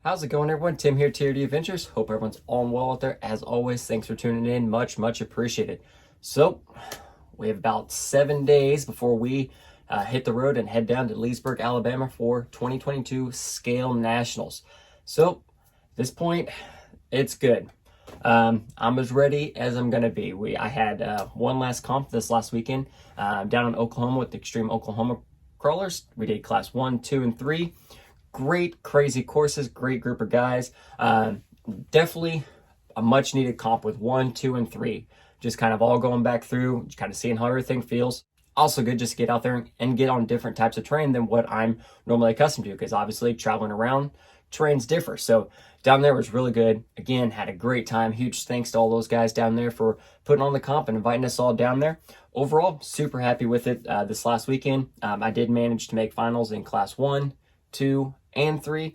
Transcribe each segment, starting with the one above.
How's it going, everyone? Tim here, TRD Adventures. Hope everyone's all well out there. As always, thanks for tuning in. Much appreciated. So, we have about 7 days before we hit the road and head down to Leesburg, Alabama for 2022 Scale Nationals. So, at this point, it's good. I'm as ready as I'm going to be. I had one last comp this last weekend down in Oklahoma with the Extreme Oklahoma Crawlers. We did class 1, 2, and 3. Great, crazy courses, great group of guys. Definitely a much needed comp with 1, 2, and 3. Just kind of all going back through, just kind of seeing how everything feels. Also good just to get out there and get on different types of terrain than what I'm normally accustomed to, because obviously traveling around, terrains differ. So down there was really good. Again, had a great time. Huge thanks to all those guys down there for putting on the comp and inviting us all down there. Overall, super happy with it this last weekend. I did manage to make finals in class 1, 2, and 3.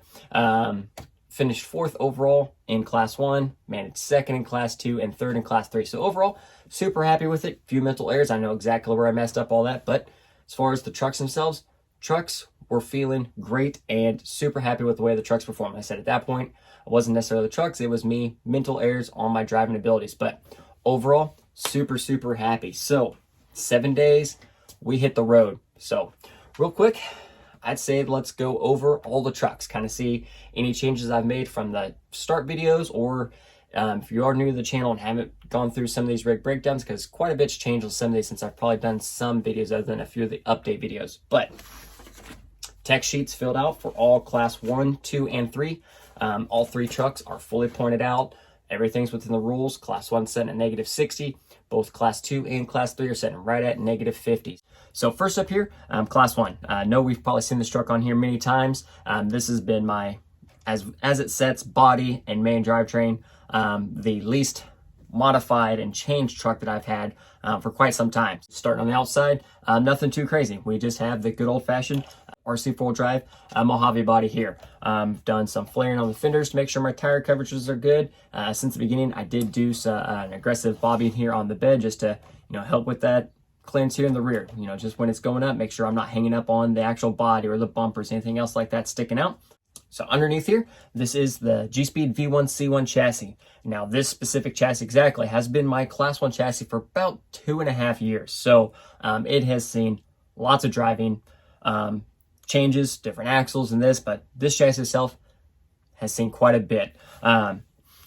Finished 4th overall in class 1, managed 2nd in class 2, and 3rd in class 3. So overall, super happy with it. Few mental errors. I know exactly where I messed up, all that. But as far as the trucks themselves, trucks were feeling great and super happy with the way the trucks performed. I said at that point, it wasn't necessarily the trucks. It was me, mental errors on my driving abilities. But overall, super happy. So 7 days, we hit the road. So real quick, I'd say let's go over all the trucks, kind of see any changes I've made from the start videos, or if you are new to the channel and haven't gone through some of these rig breakdowns, because quite a bit's changed on some of these since I've probably done some videos other than a few of the update videos. But tech sheets filled out for all class 1, 2, and 3. All 3 trucks are fully pointed out. Everything's within the rules. Class 1 set at -60. Both class 2 and class 3 are setting right at -50. So first up here, class 1. I know we've probably seen this truck on here many times. This has been my, as it sets, body and main drivetrain, the least modified and changed truck that I've had for quite some time. Starting on the outside, nothing too crazy. We just have the good old-fashioned RC 4-drive Mojave body here. Done some flaring on the fenders to make sure my tire coverages are good. Since the beginning, I did do an aggressive bobbing here on the bed just to help with that clearance here in the rear. Just when it's going up, make sure I'm not hanging up on the actual body or the bumpers, anything else like that sticking out. So underneath here, this is the G-Speed V1C1 chassis. Now this specific chassis exactly has been my class 1 chassis for about 2.5 years. So it has seen lots of driving, changes, different axles and this, but this chassis itself has seen quite a bit.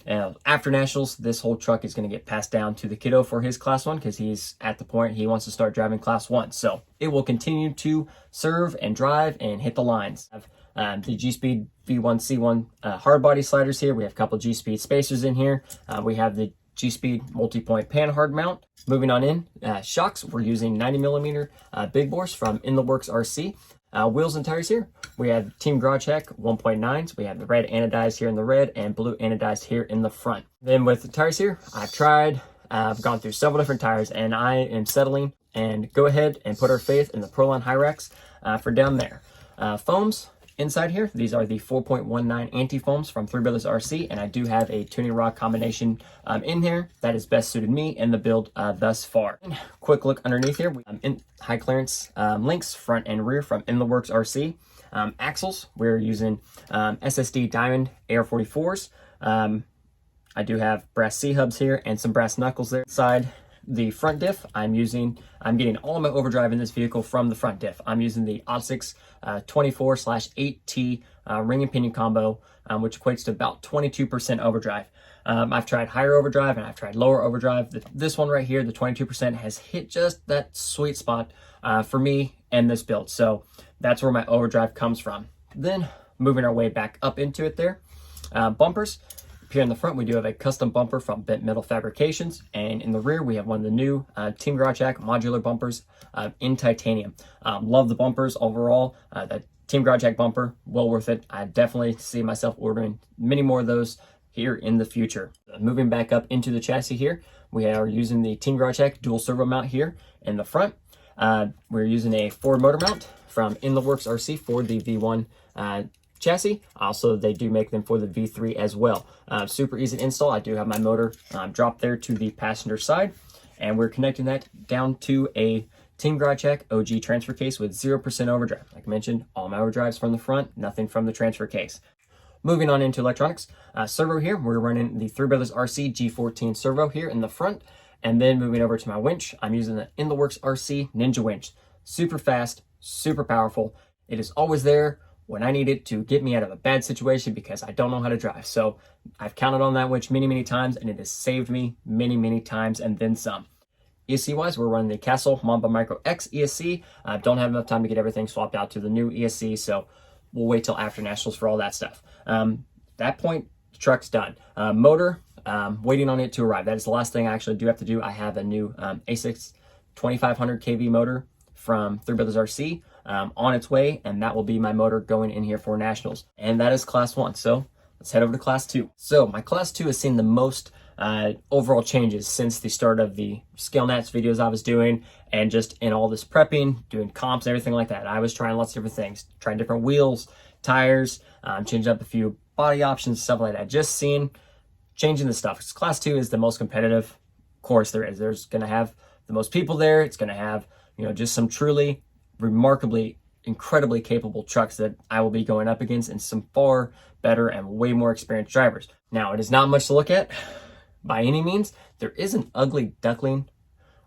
After Nationals, this whole truck is going to get passed down to the kiddo for his class 1, because he's at the point he wants to start driving class 1. So it will continue to serve and drive and hit the lines. The G-Speed V1C1 hard body sliders here. We have a couple G-Speed spacers in here. We have the G-Speed multi-point pan hard mount. Moving on in, shocks, we're using 90mm big bores from In the Works RC. Wheels and tires here, we have Team Grawcheck 1.9s. We have the red anodized here in the red and blue anodized here in the front. Then with the tires here, I've gone through several different tires, and I am settling and go ahead and put our faith in the Proline Hyrax for down there. Foams inside here, these are the 4.19 anti-foams from Three Brothers RC, and I do have a tuning rod combination in here that has best suited me and the build thus far. Quick look underneath here, in high clearance links front and rear from In the Works RC. Axles, we're using SSD Diamond AR44s. I do have brass C-hubs here and some brass knuckles there. Inside the front diff, I'm getting all of my overdrive in this vehicle from the front diff. I'm using the Ep.6 24/8T ring and pinion combo, which equates to about 22% overdrive. I've tried higher overdrive and I've tried lower overdrive. This one right here, the 22%, has hit just that sweet spot for me and this build. So that's where my overdrive comes from. Then moving our way back up into it there. Bumpers. Here in the front, we do have a custom bumper from Bent Metal Fabrications, and in the rear, we have one of the new Team Grawcheck modular bumpers in titanium. Love the bumpers overall. The Team Grawcheck bumper, well worth it. I definitely see myself ordering many more of those here in the future. Moving back up into the chassis here, we are using the Team Grawcheck dual servo mount here in the front. We're using a Ford motor mount from In the Works RC for the V1 chassis. Also, they do make them for the V3 as well. Super easy to install. I do have my motor dropped there to the passenger side, and we're connecting that down to a Team Grawcheck OG transfer case with 0% overdrive. Like I mentioned, all my overdrives from the front, nothing from the transfer case. Moving on into electronics, servo here, we're running the Three Brothers RC G14 servo here in the front. And then moving over to my winch, I'm using the In The Works RC Ninja winch. Super fast, super powerful. It is always there when I need it to get me out of a bad situation because I don't know how to drive. So I've counted on that winch many, many times, and it has saved me many, many times and then some. ESC wise, we're running the Castle Mamba Micro X ESC. Don't have enough time to get everything swapped out to the new ESC, so we'll wait till after nationals for all that stuff. That point, the truck's done. Motor, waiting on it to arrive. That is the last thing I actually do have to do. I have a new Ep.6 2500 kV motor from Three Brothers RC on its way, and that will be my motor going in here for nationals. And that is class 1. So let's head over to class 2. So my class 2 has seen the most overall changes since the start of the Scale Nats videos I was doing, and just in all this prepping, doing comps and everything like that. I was trying lots of different things, trying different wheels, tires, changing up a few body options, stuff like that. Just seeing, changing the stuff. Because class 2 is the most competitive course there is. There's going to have the most people there. It's going to have, you know, just some truly remarkably, incredibly capable trucks that I will be going up against, and some far better and way more experienced drivers. Now, it is not much to look at by any means. There is an Ugly Duckling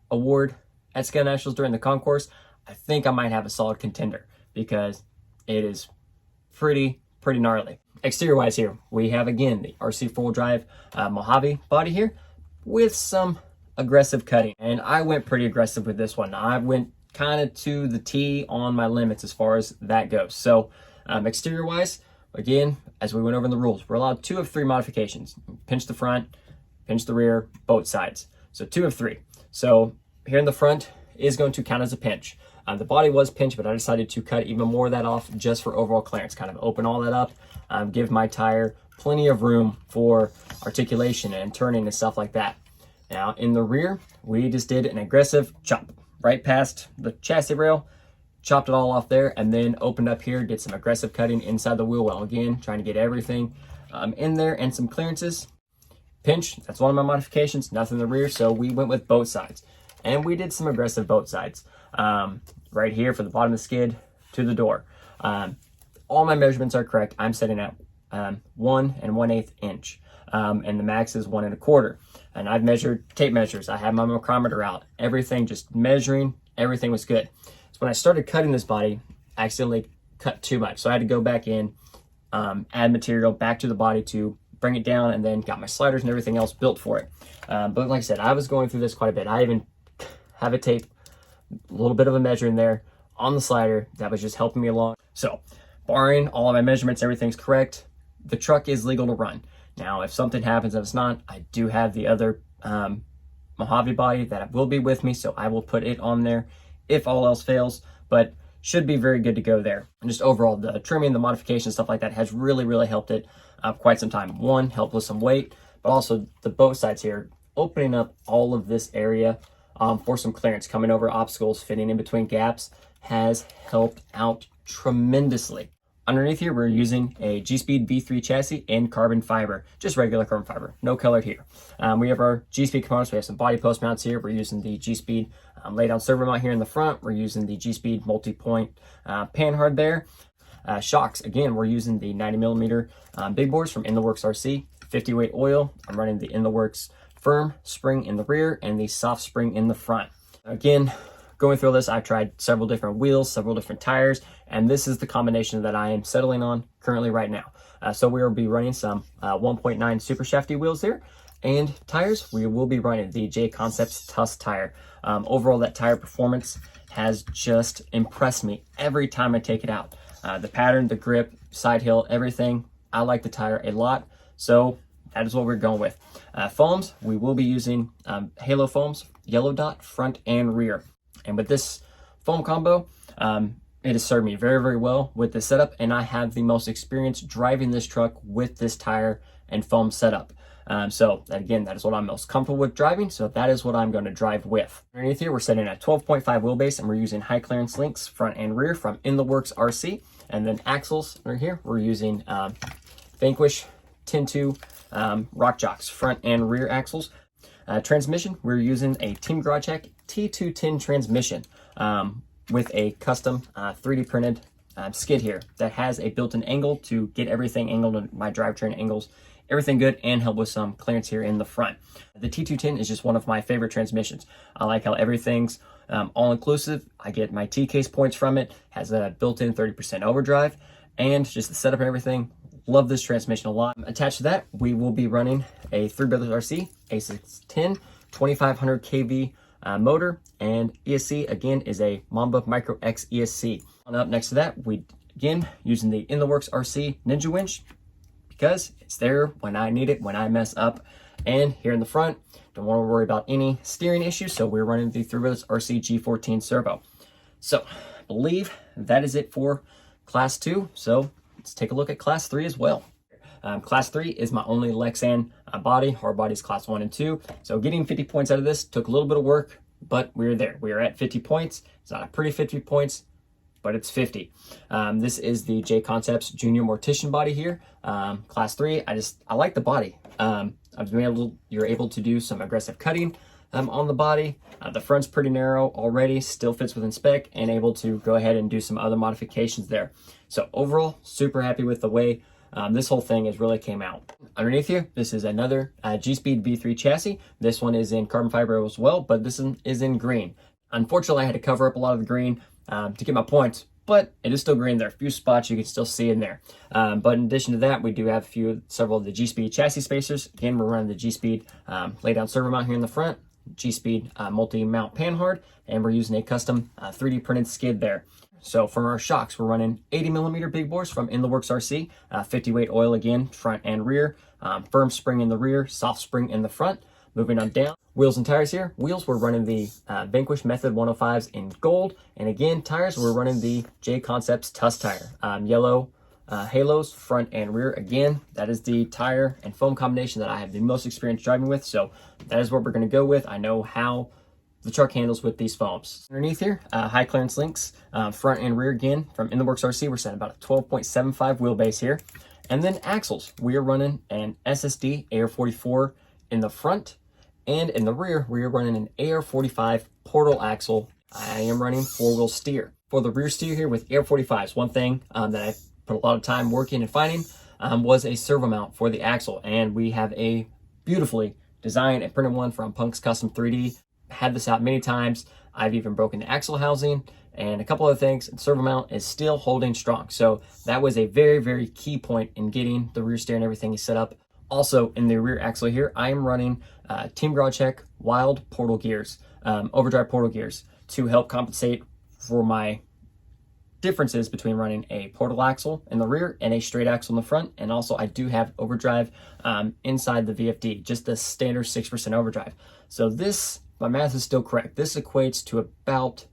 award at Scale Nationals during the concourse. I think I might have a solid contender because it is pretty gnarly. Exterior wise here, we have again the RC 4-wheel drive Mojave body here with some aggressive cutting. And I went pretty aggressive with this one. I went kind of to the T on my limits as far as that goes. So exterior wise, again, as we went over in the rules, we're allowed 2 of 3 modifications. Pinch the front, pinch the rear, both sides. So 2 of 3. So here in the front is going to count as a pinch. The body was pinched, but I decided to cut even more of that off just for overall clearance, kind of open all that up, give my tire plenty of room for articulation and turning and stuff like that. Now in the rear, we just did an aggressive chop right past the chassis rail, chopped it all off there, and then opened up here, did some aggressive cutting inside the wheel well. Again, trying to get everything in there and some clearances. Pinch, that's one of my modifications, nothing in the rear, so we went with both sides. And we did some aggressive both sides. Right here for the bottom of the skid to the door. All my measurements are correct. I'm setting at 1 1/8 inch. And the max is 1 1/4. And I've measured tape measures. I have my micrometer out. Everything, just measuring, everything was good. So when I started cutting this body, I accidentally cut too much. So I had to go back in, add material back to the body to bring it down, and then got my sliders and everything else built for it. But like I said, I was going through this quite a bit. I even have a tape, a little bit of a measure in there on the slider that was just helping me along. So barring all of my measurements, everything's correct. The truck is legal to run. Now, if something happens and it's not, I do have the other Mojave body that will be with me, so I will put it on there if all else fails, but should be very good to go there. And just overall, the trimming, the modification, stuff like that has really helped it quite some time. One, helped with some weight, but also the both sides here, opening up all of this area for some clearance, coming over obstacles, fitting in between gaps, has helped out tremendously. Underneath here, we're using a G-Speed V3 chassis in carbon fiber, just regular carbon fiber, no colored here. We have our G-Speed components. We have some body post mounts here. We're using the G-Speed lay-down servo mount here in the front. We're using the G-Speed multi-point panhard there. Shocks, again, we're using the 90mm big bores from In The Works RC, 50 weight oil. I'm running the In The Works firm spring in the rear and the soft spring in the front. Again, going through this, I've tried several different wheels, several different tires, and this is the combination that I am settling on currently right now. So we will be running some 1.9 super shafty wheels there, and tires, we will be running the J Concepts Tusk tire. Overall, that tire performance has just impressed me every time I take it out. The pattern, the grip, side hill, everything, I like the tire a lot, so that is what we're going with. Foams, we will be using Halo foams, yellow dot, front and rear. And with this foam combo, it has served me very well with this setup, and I have the most experience driving this truck with this tire and foam setup. So again, that is what I'm most comfortable with driving, so that is what I'm going to drive with. Underneath here, we're setting at 12.5 wheelbase, and we're using high clearance links front and rear from In The Works RC. And then axles right here, we're using Vanquish 10-2 Rock Jocks front and rear axles. Transmission, we're using a Team GarageHack T210 transmission with a custom 3D printed skid here that has a built-in angle to get everything angled in my drivetrain angles, everything good, and help with some clearance here in the front. The T210 is just one of my favorite transmissions. I like how everything's all-inclusive. I get my T-case points from it, has a built-in 30% overdrive, and just the setup and everything. Love this transmission a lot. Attached to that, we will be running a 3 Brothers RC A610 2500 kV motor, and ESC again is a Mamba Micro X ESC. And up next to that, we again using the In the Works RC Ninja winch because it's there when I need it, when I mess up. And here in the front, don't want to worry about any steering issues, so we're running the 3 Brothers RC G14 servo. So I believe that is it for Class 2. So let's take a look at Class 3 as well. Class 3 is my only Lexan body. Hard bodies Class 1 and 2. So getting 50 points out of this took a little bit of work, but we're there. We are at 50 points. It's not a pretty 50 points, but it's 50. This is the J Concepts Junior Mortician body here. Class 3, I like the body. You're able to do some aggressive cutting on the body. The front's pretty narrow already, still fits within spec, and able to go ahead and do some other modifications there. So overall, super happy with the way this whole thing has really came out. Underneath here, this is another G-Speed V3 chassis. This one is in carbon fiber as well, but this one is in green. Unfortunately, I had to cover up a lot of the green to get my points, but it is still green there. A few spots you can still see in there. But in addition to that, we do have several of the G-Speed chassis spacers. Again, we're running the G-Speed lay-down servo mount here in the front, G-Speed multi-mount panhard, and we're using a custom 3D printed skid there. So for our shocks, we're running 80mm big bores from In the Works RC, 50 weight oil again, front and rear, firm spring in the rear, soft spring in the front. Moving on down, wheels and tires here. Wheels, we're running the Vanquish Method 105s in gold. And again, tires, we're running the J Concepts Tuss tire. Yellow halos, front and rear. Again, that is the tire and foam combination that I have the most experience driving with. So that is what we're going to go with. I know how the truck handles with these foams. Underneath here, high clearance links, front and rear again from In the Works RC. We're set about a 12.75 wheelbase here. And then axles, we are running an SSD AR44 in the front, and in the rear, we are running an AR45 portal axle. I am running 4-wheel steer. For the rear steer here with AR45s, one thing that I put a lot of time working and finding was a servo mount for the axle. And we have a beautifully designed and printed one from Punk's Custom 3D. Had this out many times. I've even broken the axle housing and a couple other things. And servo mount is still holding strong. So that was a very, very key point in getting the rear steer and everything set up. Also in the rear axle here, I am running Team Garage Check Wild portal gears, overdrive portal gears, to help compensate for my differences between running a portal axle in the rear and a straight axle in the front. And also I do have overdrive inside the VFD, just the standard 6% overdrive. So this, my math is still correct. This equates to about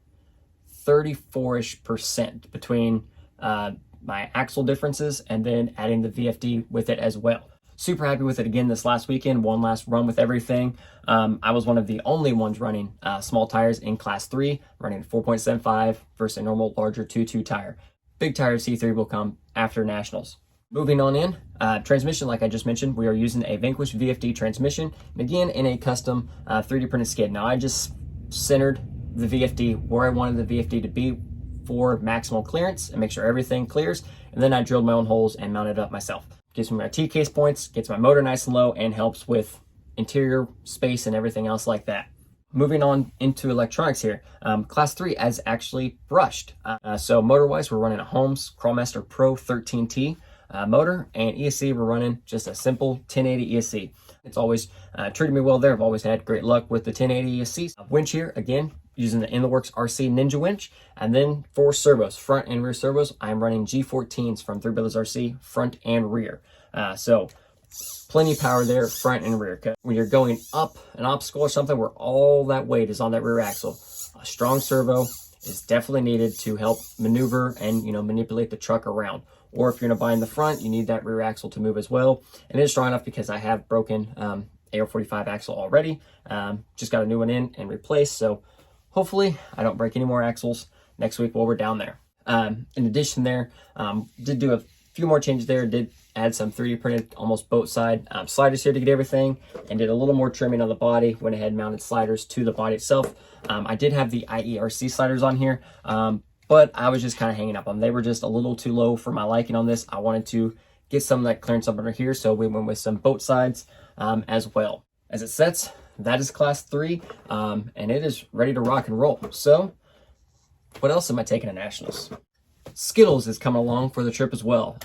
34-ish% between my axle differences and then adding the VFD with it as well. Super happy with it again this last weekend. One last run with everything. I was one of the only ones running small tires in Class 3, running 4.75 versus a normal larger 2.2 tire. Big tire C3 will come after Nationals. Moving on in, transmission, like I just mentioned, we are using a Vanquish VFD transmission, and again in a custom 3D printed skid. Now I just centered the VFD where I wanted the VFD to be for maximal clearance and make sure everything clears, and then I drilled my own holes and mounted it up myself. Gives me my T-case points, gets my motor nice and low, and helps with interior space and everything else like that. Moving on into electronics here, Class 3 is actually brushed. So motor-wise, we're running a Holmes Crawlmaster Pro 13T motor, and ESC, we're running just a simple 1080 ESC. It's always treated me well there. I've always had great luck with the 1080 ESC. Winch here, again, using the In the Works RC Ninja winch. And then for servos, front and rear servos, I'm running G14s from 3 Brothers RC, front and rear. So plenty of power there, front and rear. When you're going up an obstacle or something where all that weight is on that rear axle, a strong servo is definitely needed to help maneuver and manipulate the truck around. Or if you're going to bind the front, you need that rear axle to move as well. And it's strong enough because I have broken AR45 axle already. Just got a new one in and replaced. So hopefully I don't break any more axles next week while we're down there. In addition there, did do a few more changes there. Did add some 3D printed almost boat side sliders here to get everything, and did a little more trimming on the body. Went ahead and mounted sliders to the body itself. I did have the IERC sliders on here, but I was just kind of hanging up on them. They were just a little too low for my liking on this. I wanted to get some of that clearance up under here, so we went with some boat sides as well. As it sets, that is class 3, and it is ready to rock and roll. So what else am I taking to nationals? Skittles is coming along for the trip as well.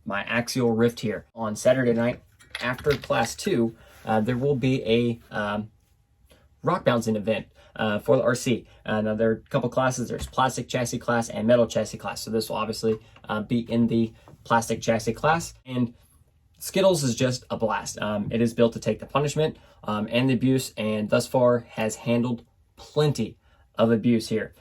My axial rift here on Saturday night after class 2, there will be a rock bouncing event for the RC. Now there are a couple classes. There's plastic chassis class and metal chassis class. So this will obviously be in the plastic chassis class. And Skittles is just a blast. It is built to take the punishment and the abuse, and thus far has handled plenty of abuse here.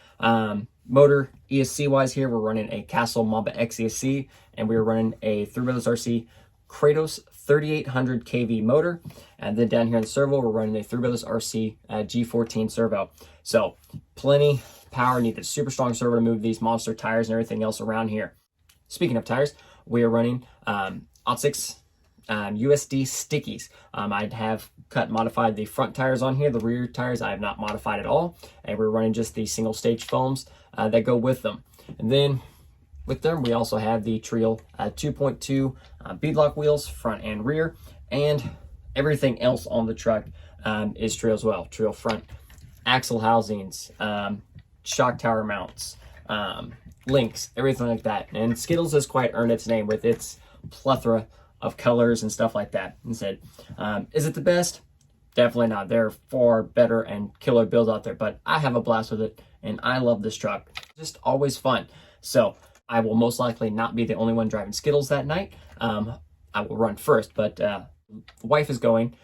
Motor ESC wise here, we're running a Castle Mamba X ESC, and we're running a 3-wheelers RC Kratos 3800 kV motor. And then down here in the servo, we're running a 3-wheelers RC G14 servo. So plenty power, need a super strong servo to move these monster tires and everything else around here. Speaking of tires, we are running Ep.6 USD stickies. I have cut and modified the front tires on here. The rear tires I have not modified at all, and we're running just the single stage foams that go with them. And then with them, we also have the Trio 2.2 beadlock wheels, front and rear, and everything else on the truck is Trio as well. Trio front axle housings, shock tower mounts, links, everything like that. And Skittles has quite earned its name with its plethora of colors and stuff like that. Instead, is it the best? Definitely not. There are far better and killer builds out there, but I have a blast with it, and I love this truck. Just always fun. So I will most likely not be the only one driving Skittles that night. I will run first, but the wife is going.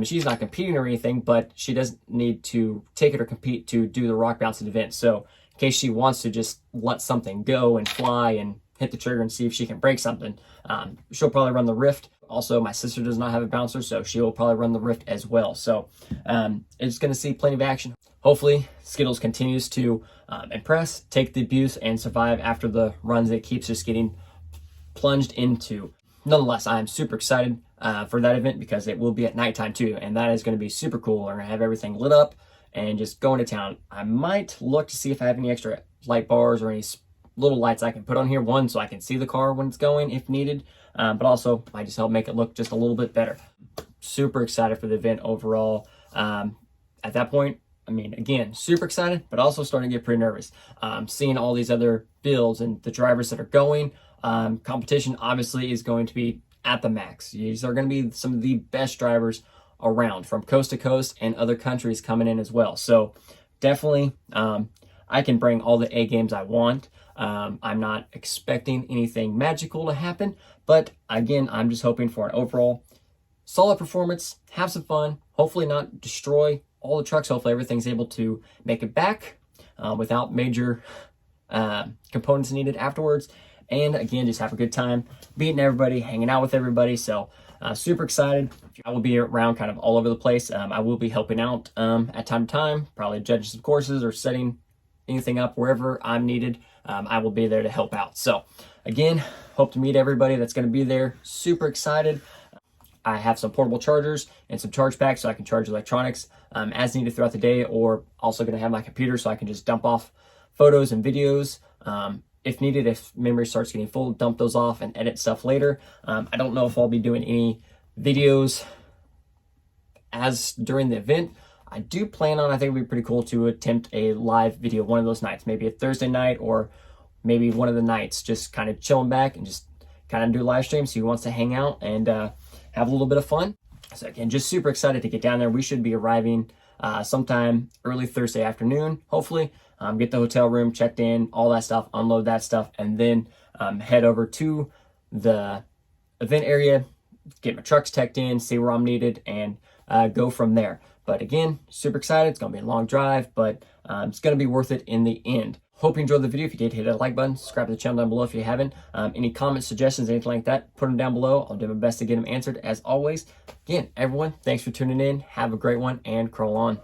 She's not competing or anything, but she doesn't need to take it or compete to do the rock bouncing event. So in case she wants to just let something go and fly and hit the trigger and see if she can break something, she'll probably run the Rift. Also, my sister does not have a bouncer, so she will probably run the Rift as well. So it's going to see plenty of action. Hopefully, Skittles continues to impress, take the abuse, and survive after the runs it keeps just getting plunged into. Nonetheless, I am super excited for that event because it will be at nighttime too, and that is going to be super cool. We're going to have everything lit up and just going to town. I might look to see if I have any extra light bars or any little lights I can put on here. One, so I can see the car when it's going if needed, but also might just help make it look just a little bit better. Super excited for the event overall. At that point, I mean, again, super excited, but also starting to get pretty nervous. Seeing all these other builds and the drivers that are going, competition obviously is going to be at the max. These are going to be some of the best drivers around from coast to coast and other countries coming in as well. So definitely, I can bring all the A games I want. I'm not expecting anything magical to happen, but again, I'm just hoping for an overall solid performance, have some fun, hopefully not destroy all the trucks. Hopefully everything's able to make it back without major components needed afterwards. And again, just have a good time beating everybody, hanging out with everybody. So super excited. I will be around kind of all over the place. I will be helping out at time to time, probably judging some courses or setting anything up wherever I'm needed. I will be there to help out. So again, hope to meet everybody that's going to be there. Super excited. I have some portable chargers and some charge packs so I can charge electronics as needed throughout the day, or also going to have my computer so I can just dump off photos and videos if needed. If memory starts getting full, dump those off and edit stuff later. I don't know if I'll be doing any videos as during the event. I do plan on, I think it would be pretty cool to attempt a live video one of those nights, maybe a Thursday night or maybe one of the nights, just kind of chilling back and just kind of do a live stream. So who wants to hang out and have a little bit of fun. So again, just super excited to get down there. We should be arriving sometime early Thursday afternoon, hopefully. Get the hotel room checked in, all that stuff, unload that stuff, and then head over to the event area, get my trucks teched in, see where I'm needed, and go from there. But again, super excited. It's going to be a long drive, but it's going to be worth it in the end. Hope you enjoyed the video. If you did, hit that like button, subscribe to the channel down below if you haven't. Any comments, suggestions, anything like that, put them down below. I'll do my best to get them answered as always. Again, everyone, thanks for tuning in. Have a great one and crawl on.